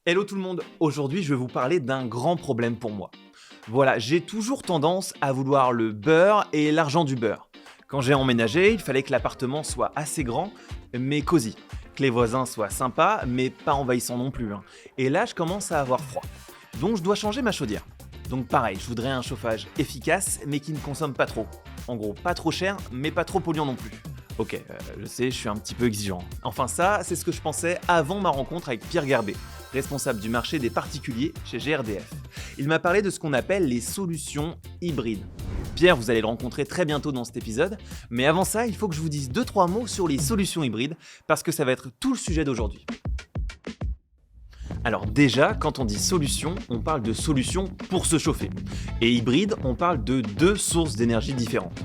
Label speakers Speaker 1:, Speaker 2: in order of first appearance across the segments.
Speaker 1: Hello tout le monde, aujourd'hui je vais vous parler d'un grand problème pour moi. Voilà, j'ai toujours tendance à vouloir le beurre et l'argent du beurre. Quand j'ai emménagé, il fallait que l'appartement soit assez grand, mais cosy. Que les voisins soient sympas, mais pas envahissants non plus. Et là, je commence à avoir froid. Donc je dois changer ma chaudière. Donc pareil, je voudrais un chauffage efficace, mais qui ne consomme pas trop. En gros, pas trop cher, mais pas trop polluant non plus. Ok, je sais, je suis un petit peu exigeant. Enfin ça, c'est ce que je pensais avant ma rencontre avec Pierre Garbet, responsable du marché des particuliers chez GRDF. Il m'a parlé de ce qu'on appelle les solutions hybrides. Pierre, vous allez le rencontrer très bientôt dans cet épisode, mais avant ça, il faut que je vous dise 2-3 mots sur les solutions hybrides, parce que ça va être tout le sujet d'aujourd'hui. Alors déjà, quand on dit solution, on parle de solution pour se chauffer. Et hybride, on parle de deux sources d'énergie différentes.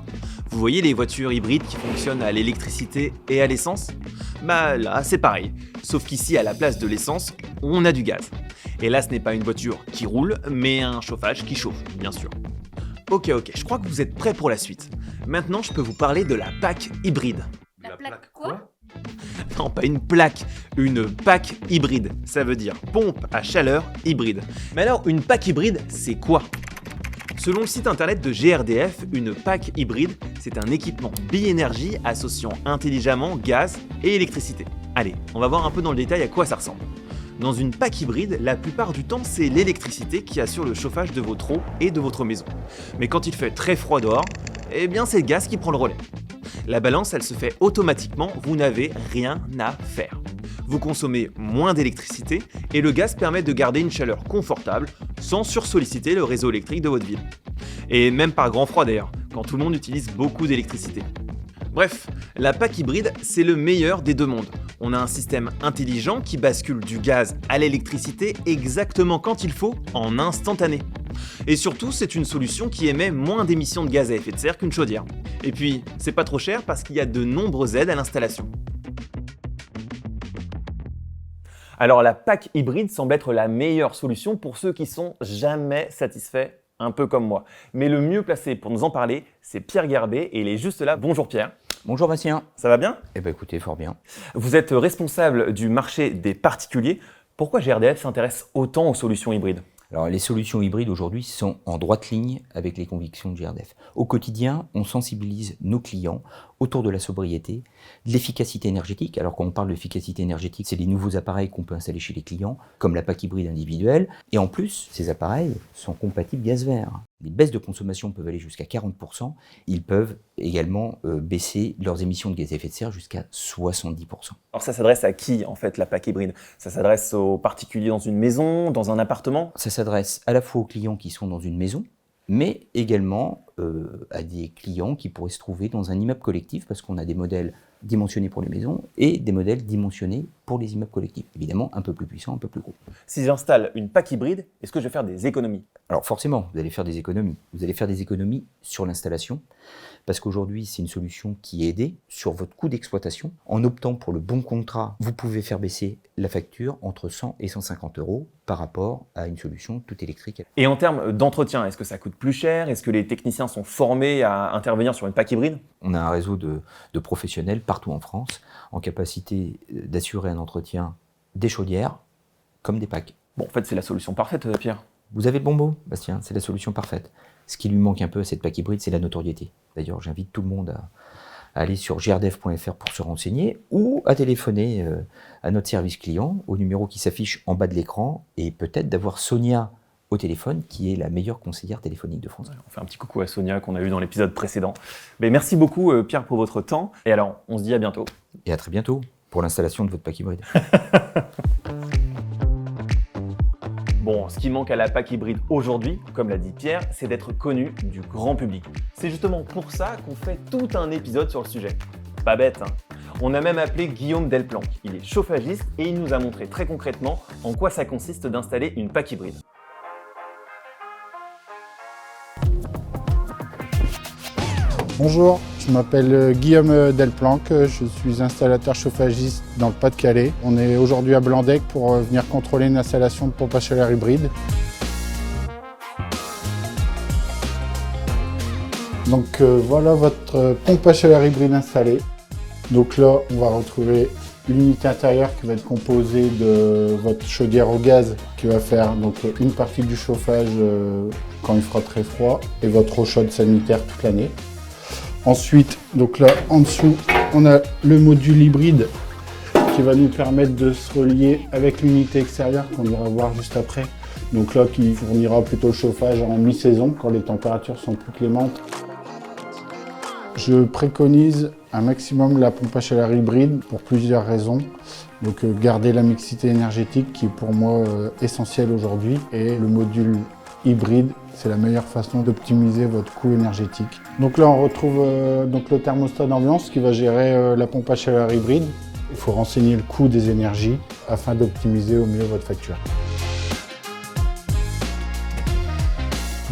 Speaker 1: Vous voyez les voitures hybrides qui fonctionnent à l'électricité et à l'essence ? Bah là, c'est pareil. Sauf qu'ici, à la place de l'essence, on a du gaz. Et là, ce n'est pas une voiture qui roule, mais un chauffage qui chauffe, bien sûr. Ok, je crois que vous êtes prêts pour la suite. Maintenant, je peux vous parler de la PAC hybride.
Speaker 2: La plaque quoi?
Speaker 1: Non, pas une plaque, une PAC hybride. Ça veut dire pompe à chaleur hybride. Mais alors, une PAC hybride, c'est quoi ? Selon le site internet de GRDF, une PAC hybride, c'est un équipement bi-énergie associant intelligemment gaz et électricité. Allez, on va voir un peu dans le détail à quoi ça ressemble. Dans une PAC hybride, la plupart du temps, c'est l'électricité qui assure le chauffage de votre eau et de votre maison. Mais quand il fait très froid dehors, eh bien c'est le gaz qui prend le relais. La balance, elle se fait automatiquement, vous n'avez rien à faire. Vous consommez moins d'électricité et le gaz permet de garder une chaleur confortable sans sursolliciter le réseau électrique de votre ville. Et même par grand froid d'ailleurs, quand tout le monde utilise beaucoup d'électricité. Bref, la PAC hybride, c'est le meilleur des deux mondes. On a un système intelligent qui bascule du gaz à l'électricité exactement quand il faut, en instantané. Et surtout, c'est une solution qui émet moins d'émissions de gaz à effet de serre qu'une chaudière. Et puis, c'est pas trop cher parce qu'il y a de nombreuses aides à l'installation. Alors la PAC hybride semble être la meilleure solution pour ceux qui sont jamais satisfaits, un peu comme moi. Mais le mieux placé pour nous en parler, c'est Pierre Garbet et il est juste là. Bonjour Pierre.
Speaker 3: Bonjour Bastien.
Speaker 1: Ça va bien ?
Speaker 3: Eh bien écoutez, fort bien.
Speaker 1: Vous êtes responsable du marché des particuliers. Pourquoi GRDF s'intéresse autant aux solutions hybrides ?
Speaker 3: Alors les solutions hybrides aujourd'hui sont en droite ligne avec les convictions de GRDF. Au quotidien, on sensibilise nos clients autour de la sobriété, de l'efficacité énergétique. Alors quand on parle d'efficacité énergétique, c'est les nouveaux appareils qu'on peut installer chez les clients, comme la PAC hybride individuelle. Et en plus, ces appareils sont compatibles gaz vert. Les baisses de consommation peuvent aller jusqu'à 40%. Ils peuvent également baisser leurs émissions de gaz à effet de serre jusqu'à 70%.
Speaker 1: Alors ça s'adresse à qui en fait la PAC hybride ? Ça s'adresse aux particuliers dans une maison, dans un appartement ?
Speaker 3: Ça s'adresse à la fois aux clients qui sont dans une maison, mais également à des clients qui pourraient se trouver dans un immeuble collectif, parce qu'on a des modèles dimensionnés pour les maisons et des modèles dimensionnés pour les immeubles collectifs. Évidemment, un peu plus puissants, un peu plus gros.
Speaker 1: Si j'installe une PAC hybride, est-ce que je vais faire des économies ?
Speaker 3: Alors forcément, vous allez faire des économies. Vous allez faire des économies sur l'installation, parce qu'aujourd'hui, c'est une solution qui est aidée sur votre coût d'exploitation. En optant pour le bon contrat, vous pouvez faire baisser la facture entre 100 et 150 euros par rapport à une solution toute électrique.
Speaker 1: Et en termes d'entretien, est-ce que ça coûte plus cher ? Est-ce que les techniciens sont formés à intervenir sur une PAC hybride ?
Speaker 3: On a un réseau de professionnels partout en France en capacité d'assurer un entretien des chaudières comme des PAC.
Speaker 1: Bon, en fait, c'est la solution parfaite, Pierre.
Speaker 3: Vous avez le bon mot, Bastien, c'est la solution parfaite. Ce qui lui manque un peu à cette PAC hybride, c'est la notoriété. D'ailleurs, j'invite tout le monde à aller sur grdf.fr pour se renseigner ou à téléphoner à notre service client au numéro qui s'affiche en bas de l'écran et peut-être d'avoir Sonia au téléphone, qui est la meilleure conseillère téléphonique de France.
Speaker 1: On fait un petit coucou à Sonia qu'on a eu dans l'épisode précédent. Mais merci beaucoup Pierre pour votre temps. Et alors, on se dit à bientôt.
Speaker 3: Et à très bientôt pour l'installation de votre PAC hybride.
Speaker 1: Bon, ce qui manque à la PAC hybride aujourd'hui, comme l'a dit Pierre, c'est d'être connu du grand public. C'est justement pour ça qu'on fait tout un épisode sur le sujet. Pas bête, hein ? On a même appelé Guillaume Delplanque. Il est chauffagiste et il nous a montré très concrètement en quoi ça consiste d'installer une PAC hybride.
Speaker 4: Bonjour, je m'appelle Guillaume Delplanque, je suis installateur chauffagiste dans le Pas-de-Calais. On est aujourd'hui à Blandec pour venir contrôler une installation de pompe à chaleur hybride. Donc voilà votre pompe à chaleur hybride installée. Donc là, on va retrouver l'unité intérieure qui va être composée de votre chaudière au gaz qui va faire donc une partie du chauffage quand il fera très froid et votre eau chaude sanitaire toute l'année. Ensuite, donc là en dessous, on a le module hybride qui va nous permettre de se relier avec l'unité extérieure qu'on ira voir juste après. Donc là, qui fournira plutôt le chauffage en mi-saison quand les températures sont plus clémentes. Je préconise un maximum la pompe à chaleur hybride pour plusieurs raisons. Donc garder la mixité énergétique qui est pour moi essentielle aujourd'hui, et le module hybride, c'est la meilleure façon d'optimiser votre coût énergétique. Donc là on retrouve donc le thermostat d'ambiance qui va gérer la pompe à chaleur hybride. Il faut renseigner le coût des énergies afin d'optimiser au mieux votre facture.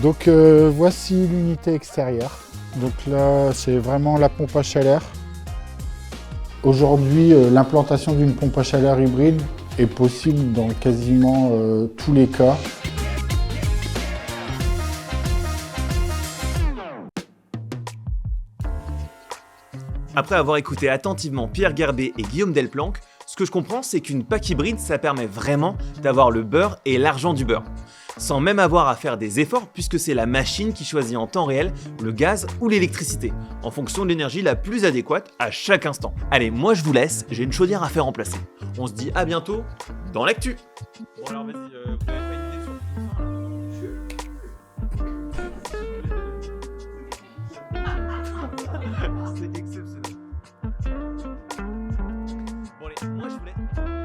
Speaker 4: Donc voici l'unité extérieure. Donc là c'est vraiment la pompe à chaleur. Aujourd'hui l'implantation d'une pompe à chaleur hybride est possible dans quasiment tous les cas.
Speaker 1: Après avoir écouté attentivement Pierre Gerbet et Guillaume Delplanque, ce que je comprends, c'est qu'une PAC hybride, ça permet vraiment d'avoir le beurre et l'argent du beurre, sans même avoir à faire des efforts puisque c'est la machine qui choisit en temps réel le gaz ou l'électricité, en fonction de l'énergie la plus adéquate à chaque instant. Allez, moi je vous laisse, j'ai une chaudière à faire remplacer. On se dit à bientôt dans l'actu. Bon alors vas-y, vous avez pas une idée sur c'est exceptionnel. Bon allez, moi je voulais...